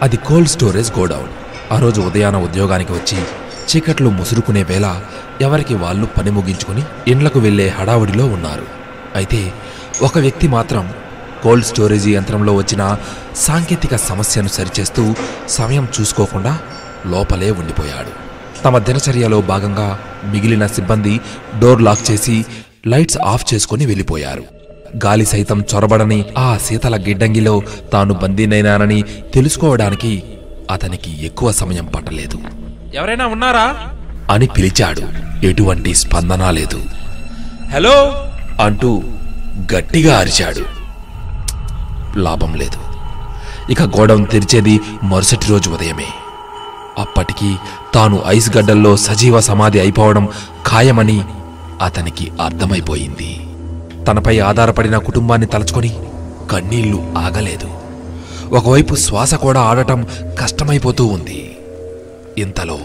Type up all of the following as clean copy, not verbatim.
అది cold storage godown. ఆ రోజు ఉదయాన ఉద్యోగానికి వచ్చి చీకట్లు ముసురుకునే వేళ ఎవరికి వాళ్ళు పని ముగించుకుని ఇండ్లకు వెళ్లే హడావుడిలో ఉన్నారు. అయితే ఒక వ్యక్తి మాత్రం కోల్డ్ స్టోరేజీ యంత్రంలో వచ్చిన సాంకేతిక సమస్యను సరిచేస్తూ సమయం చూసుకోకుండా లోపలే ఉండిపోయాడు. తమ దినచర్యలో భాగంగా మిగిలిన సిబ్బంది డోర్ లాక్ చేసి లైట్స్ ఆఫ్ చేసుకుని వెళ్ళిపోయారు. గాలి సైతం చొరబడని ఆ శీతల గిడ్డంగిలో తాను బందీనైనానని తెలుసుకోవడానికి అతనికి ఎక్కువ సమయం పట్టలేదు. ఎవరైనా ఉన్నారా అని పిలిచాడు. ఎటువంటి స్పందన లేదు. హలో అంటూ గట్టిగా అరిచాడు. లాభం లేదు. ఇక గోడౌన్ తెరిచేది మరుసటి రోజు ఉదయమే. అప్పటికి తాను ఐస్ గడ్డల్లో సజీవ సమాధి అయిపోవడం ఖాయమని అతనికి అర్థమైపోయింది. తనపై ఆధారపడిన కుటుంబాన్ని తలుచుకొని కన్నీళ్లు ఆగలేదు. ఒకవైపు శ్వాస కూడా ఆడటం కష్టమైపోతూ ఉంది. ఇంతలో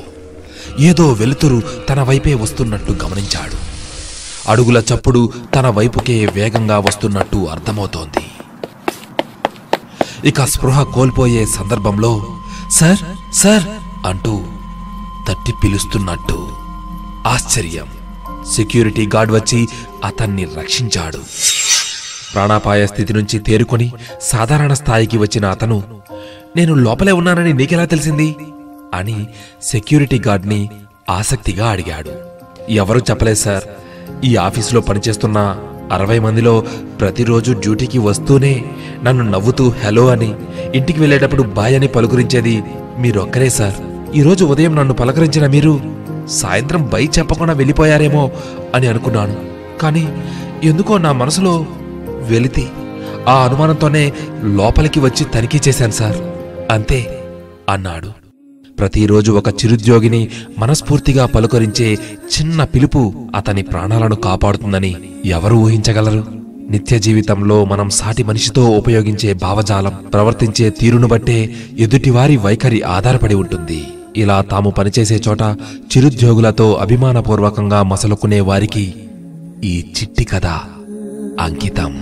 ఏదో వెలుతురు తన వైపే వస్తున్నట్టు గమనించాడు. అడుగుల చప్పుడు తన వైపుకే వేగంగా వస్తున్నట్టు అర్థమవుతోంది. ఇక స్పృహ కోల్పోయే సందర్భంలో సార్ సార్ అంటూ తట్టి పిలుస్తున్నట్టు ఆశ్చర్యం. సెక్యూరిటీ గార్డ్ వచ్చి అతన్ని రక్షించాడు. ప్రాణాపాయ స్థితి నుంచి తేరుకొని సాధారణ స్థాయికి వచ్చిన అతను, నేను లోపలే ఉన్నానని నీకెలా తెలిసింది అని సెక్యూరిటీ గార్డ్ని ఆసక్తిగా అడిగాడు. ఎవరూ చెప్పలేదు సార్. ఈ ఆఫీసులో పనిచేస్తున్న 60 మందిలో ప్రతిరోజు డ్యూటీకి వస్తూనే నన్ను నవ్వుతూ హలో అని, ఇంటికి వెళ్ళేటప్పుడు బాయ్ అని పలుకరించేది మీరొక్కరే సార్. ఈరోజు ఉదయం నన్ను పలకరించిన మీరు సాయంత్రం బై చెప్పకుండా వెళ్ళిపోయారేమో అని అనుకున్నాను. కానీ ఎందుకో నా మనసులో వెలితి. ఆ అనుమానంతోనే లోపలికి వచ్చి తనిఖీ చేశాను సార్, అంతే అన్నాడు. ప్రతిరోజు ఒక చిరుద్యోగిని మనస్ఫూర్తిగా పలుకరించే చిన్న పిలుపు అతని ప్రాణాలను కాపాడుతుందని ఎవరు ఊహించగలరు? నిత్య జీవితంలో మనం సాటి మనిషితో ఉపయోగించే భావజాలం, ప్రవర్తించే తీరును బట్టే ఎదుటివారి వైఖరి ఆధారపడి ఉంటుంది. ఇలా తాము పనిచేసే చోట చిరుద్యోగులతో అభిమానపూర్వకంగా మసలుకునే వారికి ఈ చిట్టి కథ అంకితం.